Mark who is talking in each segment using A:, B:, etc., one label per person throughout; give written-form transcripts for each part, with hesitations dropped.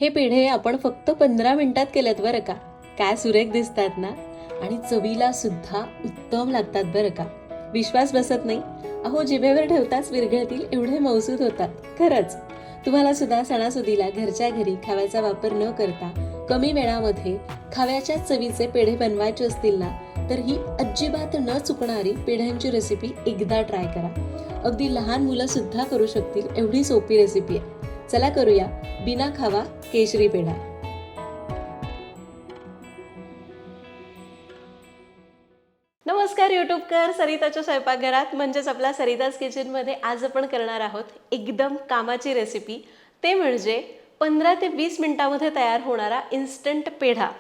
A: हे पेढे आपण फक्त 15 मिनिटात केलेत बरं का. काय सुरेख दिसतात ना, आणि चवीला सुद्धा उत्तम लागतात बरं का. विश्वास बसत नाही? अहो, जिभेवर ठेवताच विरघळतील एवढे मौसूद होतात खरंच. तुम्हाला सुद्धा सणासुदीला घरच्या घरी खव्याचा वापर न करता कमी वेळामध्ये खव्याच्या चवीचे पेढे बनवायचे असतील ना, तर ही अजिबात न चुकणारी पेढ्यांची रेसिपी एकदा ट्राय करा. अगदी लहान मुलं सुद्धा करू शकतील एवढी सोपी रेसिपी आहे. चला करूया बिना खवा केशरी पेढा. नमस्कार यूट्यूबकर, सरिताच्या स्वयंपाकघरात म्हणजेच आपल्या सरिताज किचनमध्ये आज आपण करणार आहोत एकदम कामाची रेसिपी. ते म्हणजे 15 ते 20 मिनिटांमध्ये तयार होणारा इन्स्टंट पेढा.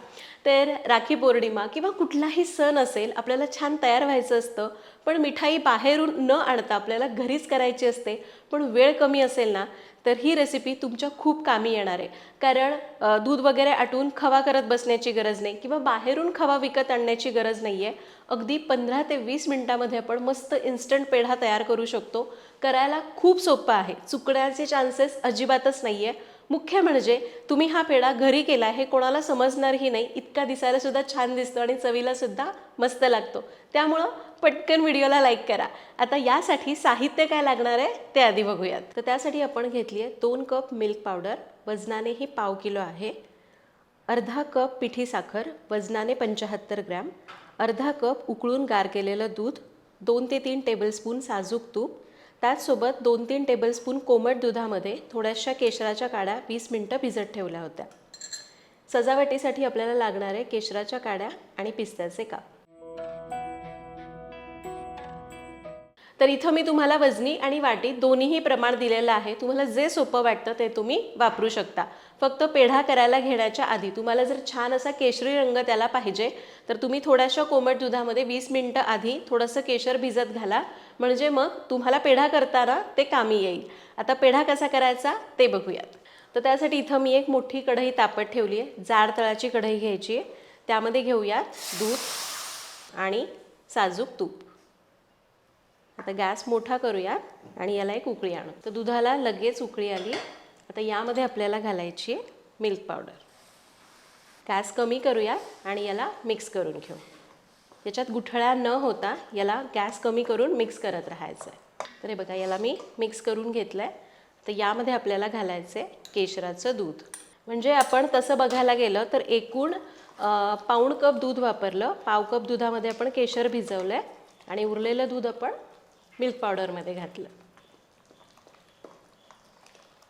A: तर राखी पौर्णिमा किंवा कुठलाही सण असेल, आपल्याला छान तयार व्हायचं असतं, पण मिठाई बाहेरून न आणता आपल्याला घरीच करायची असते, पण वेळ कमी असेल ना, तर ही रेसिपी तुमच्या खूप कामी येणार आहे. कारण दूध वगैरे आटून खवा करत बसण्याची गरज नाही किंवा बाहेरून खवा विकत आणण्याची गरज नाही आहे. अगदी 15 ते 20 मिनिटांमध्ये आपण मस्त इन्स्टंट पेढा तयार करू शकतो. करायला खूप सोपं आहे, चुकण्याचे चान्सेस अजिबातच नाही आहे. मुख्य म्हणजे तुम्ही हा पेढा घरी केला हे कोणाला समजणारही नाही, इतका दिसायला सुद्धा छान दिसतो आणि चवीला सुद्धा मस्त लागतो. त्यामुळं पटकन व्हिडिओला लाईक करा. आता यासाठी साहित्य काय लागणार आहे ते आधी बघूयात. तर त्यासाठी आपण घेतली आहे 2 कप मिल्क पावडर, वजनाने ही पाव किलो आहे. अर्धा कप पिठी साखर, वजनाने 75 ग्रॅम. अर्धा कप उकळून गार केलेलं दूध. 2 ते 3 टेबलस्पून साजूक तूप. त्याचसोबत 2-3 टेबलस्पून कोमट दुधामध्ये थोड्याशा केशराच्या काड्या 20 मिनटं भिजत ठेवल्या होत्या. सजावटीसाठी आपल्याला लागणार आहे केशराच्या काड्या आणि पिस्त्याचे काप. तर इथं मी तुम्हाला वजनी आणि वाटी दोन्हीही प्रमाण दिलेलं आहे. तुम्हाला जे सोपं वाटतं ते तुम्ही वापरू शकता. फक्त पेढा करायला घेण्याच्या आधी तुम्हाला जर छान असा केशरी रंग त्याला पाहिजे, तर तुम्ही थोड्याशा कोमट दुधामध्ये 20 मिनटं आधी थोडंसं केशर भिजत घाला, म्हणजे मग तुम्हाला पेढा करताना ते कामी येईल. आता पेढा कसा करायचा ते बघूयात. तर त्यासाठी इथं मी एक मोठी कढई तापत ठेवली आहे. जाड तळाची कढई घ्यायची आहे. त्यामध्ये घेऊयात दूध आणि साजूक तूप. आता गॅस मोठा करूया आणि याला एक उकळी आणू. तर दुधाला लगेच उकळी आली. आता यामध्ये आपल्याला घालायची आहे मिल्क पावडर. गॅस कमी करूया आणि याला मिक्स करून घेऊ. याच्यात गुठळ्या न होता याला गॅस कमी करून मिक्स करत राहायचं आहे. तर हे बघा, याला मी मिक्स करून घेतलं आहे. तर यामध्ये आपल्याला घालायचं आहे केशराचं दूध. म्हणजे आपण तसं बघायला गेलं तर एकूण पाऊण कप दूध वापरलं. पाव कप दुधामध्ये आपण केशर भिजवलं आहे आणि उरलेलं दूध आपण मिल्क पावडरमध्ये घातलं.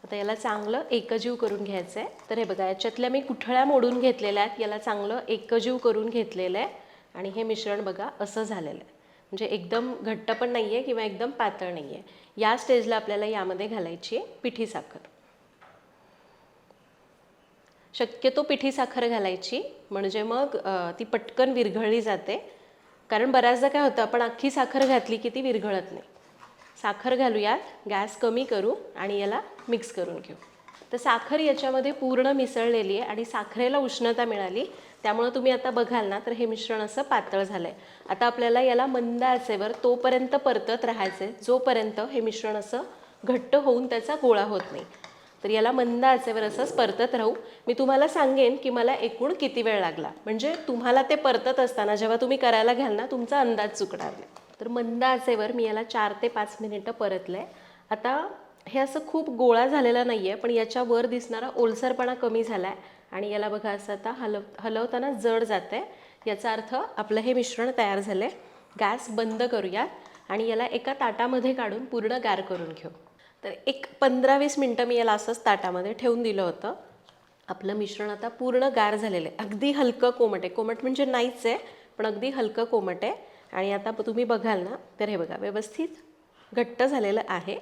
A: आता याला चांगलं एकजीव करून घ्यायचं आहे. तर हे बघा, याच्यातल्या मी गुठळ्या मोडून घेतलेल्या आहेत. याला चांगलं एकजीव करून घेतलेलं आहे आणि हे मिश्रण बघा असं झालेलं आहे. म्हणजे एकदम घट्ट पण नाही आहे किंवा एकदम पातळ नाही आहे. या स्टेजला आपल्याला यामध्ये घालायची आहे पिठी साखर. शक्यतो पिठी साखर घालायची, म्हणजे मग ती पटकन विरघळली जाते. कारण बऱ्याचदा काय होतं, आपण अख्खी साखर घातली की ती विरघळत नाही. साखर घालूयात, गॅस कमी करू आणि याला मिक्स करून घेऊ. तर साखर याच्यामध्ये पूर्ण मिसळलेली आहे आणि साखरेला उष्णता मिळाली, त्यामुळं तुम्ही आता बघाल ना तर हे मिश्रण असं पातळ झालं आहे. आता आपल्याला याला मंद आचेवर तोपर्यंत परतत राहायचं आहे जोपर्यंत हे मिश्रण असं घट्ट होऊन त्याचा गोळा होत नाही. तर याला मंद आचेवर असंच परतत राहू. मी तुम्हाला सांगेन की मला एकूण किती वेळ लागला, म्हणजे तुम्हाला ते परतत असताना जेव्हा तुम्ही करायला घ्याल ना तुमचा अंदाज चुकणार नाही. तर मंद आचेवर मी याला 4 ते 5 मिनिटं परतलं आहे. आता हे असं खूप गोळा झालेला नाही आहे, पण याच्यावर दिसणारा ओलसरपणा कमी झाला आहे आणि याला बघा असं आता हलवताना जड जातं आहे. याचा अर्थ आपलं हे मिश्रण तयार झालं आहे. गॅस बंद करूया आणि याला एका ताटामध्ये काढून पूर्ण गार करून घेऊ. तर एक 15-20 मिनटं मी याला असंच ताटामध्ये ठेवून दिलं होतं. आपलं मिश्रण आता पूर्ण गार झालेलं आहे. अगदी हलकं कोमट आहे. कोमट म्हणजे नाहीच आहे, पण अगदी हलकं कोमट आहे. आणि आता तुम्ही बघाल ना तर हे बघा व्यवस्थित घट्ट झालेलं आहे.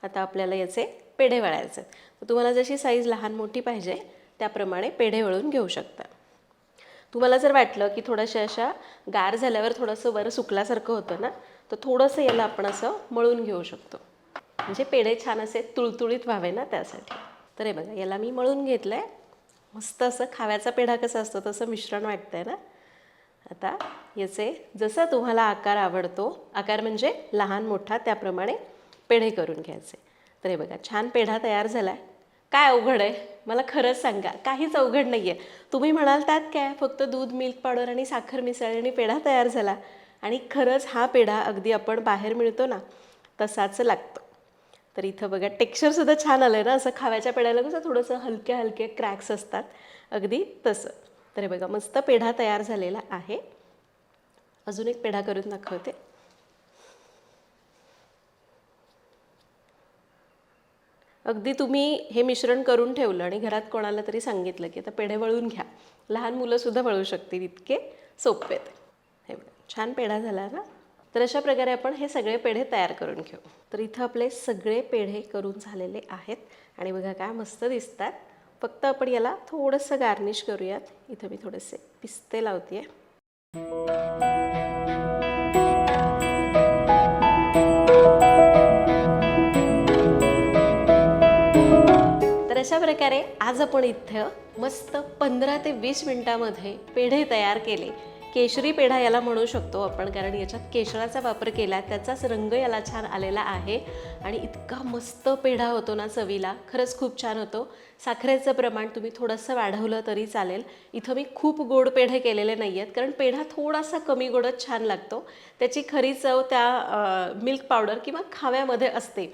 A: आता आपल्याला याचे पेढे वळायचे. तर तुम्हाला जशी साईज लहान मोठी पाहिजे त्याप्रमाणे पेढे वळून घेऊ शकता. तुम्हाला जर वाटलं की थोड्याशा अशा गार झाल्यावर थोडंसं वर सुकल्यासारखं होतं ना, तर थोडंसं याला आपण असं मळून घेऊ शकतो, म्हणजे पेढे छान असे तुळतुळीत व्हावे ना त्यासाठी. तर हे बघा, याला मी मळून घेतलं आहे. मस्त असं खाव्याचा पेढा कसा असतो तसं मिश्रण वाटतं आहे ना. आता याचे जसा तुम्हाला आकार आवडतो, आकार म्हणजे लहान मोठा, त्याप्रमाणे पेढे करून घ्यायचे. तर हे बघा, छान पेढा तयार झाला आहे. काय अवघड आहे? मला खरंच सांगा, काहीच अवघड नाही आहे. तुम्ही म्हणाल त्यात काय, फक्त दूध, मिल्क पावडर आणि साखर मिसळली आणि पेढा तयार झाला. आणि खरंच हा पेढा अगदी आपण बाहेर मिळतो ना तसाच लागतो. तर इथं बघा टेक्स्चरसुद्धा छान आलं आहे ना, असं खाव्याच्या पेढ्याला कसं थोडंसं हलके हलके क्रॅक्स असतात, अगदी तसं. तर हे बघा मस्त पेढा तयार झालेला आहे. अजून एक पेढा करून दाखवते. अगदी तुम्ही हे मिश्रण करून ठेवलं आणि घरात कोणाला तरी सांगितलं की आता पेढे वळून घ्या, लहान मुलंसुद्धा वळू शकतील, इतके सोपे आहेत. हे बघा छान पेढा झाला ना. तर अशा प्रकारे आपण हे सगळे पेढे तयार करून घेऊ. तर इथं आपले सगळे पेढे करून झालेले आहेत आणि बघा काय मस्त दिसतात. फक्त आपण याला थोडंसं गार्निश करूयात. इथं मी थोडेसे पिस्ते लावते. तर अशा प्रकारे आज आपण इथं मस्त 15 ते 20 मिनिटामध्ये पेढे तयार केले. केशरी पेढा याला म्हणू शकतो आपण, कारण याच्यात केशराचा वापर केला, त्याचाच रंग याला छान आलेला आहे आणि इतका मस्त पेढा होतो ना चवीला, खरंच खूप छान होतो. साखरेचं प्रमाण तुम्ही थोडंसं वाढवलं तरी चालेल. इथं मी खूप गोड पेढे केलेले नाही आहेत, कारण पेढा थोडासा कमी गोडच छान लागतो. त्याची खरी चव त्या मिल्क पावडर किंवा खाव्यामध्ये असते.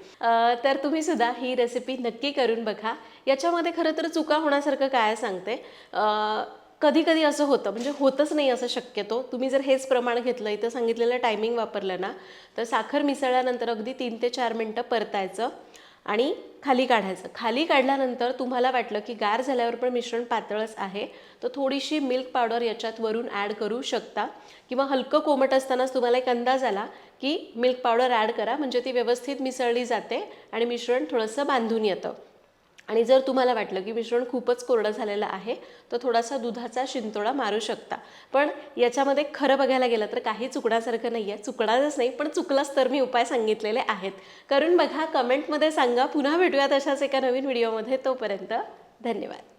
A: तर तुम्ही सुद्धा ही रेसिपी नक्की करून बघा. याच्यामध्ये खरं तर चुका होण्यासारखं काय सांगते, कधी कधी असं होतं, म्हणजे होतच नाही असं शक्यतो. तुम्ही जर हेच प्रमाण घेतलं, इथं सांगितलेलं टायमिंग वापरलं ना, तर साखर मिसळल्यानंतर अगदी 3 ते 4 मिनटं परतायचं आणि खाली काढायचं. खाली काढल्यानंतर तुम्हाला वाटलं की गार झाल्यावर पण मिश्रण पातळच आहे, तर थोडीशी मिल्क पावडर याच्यात वरून ॲड करू शकता, किंवा हलकं कोमट असतानाच तुम्हाला एक अंदाज आला की मिल्क पावडर ॲड करा, म्हणजे ती व्यवस्थित मिसळली जाते आणि मिश्रण थोडंसं बांधून येतं. आणि जर तुम्हाला वाटलं की मिश्रण खूपच कोरडं झालेलं आहे, तर थोडासा दुधाचा शिंतोडा मारू शकता. पण याच्यामध्ये खरं बघायला गेलं तर काही चुकण्यासारखं नाही आहे. चुकणारच नाही, पण चुकलंच तर मी उपाय सांगितलेले आहेत. करून बघा, कमेंटमध्ये सांगा. पुन्हा भेटूयात अशाच एका नवीन व्हिडिओमध्ये. तोपर्यंत धन्यवाद.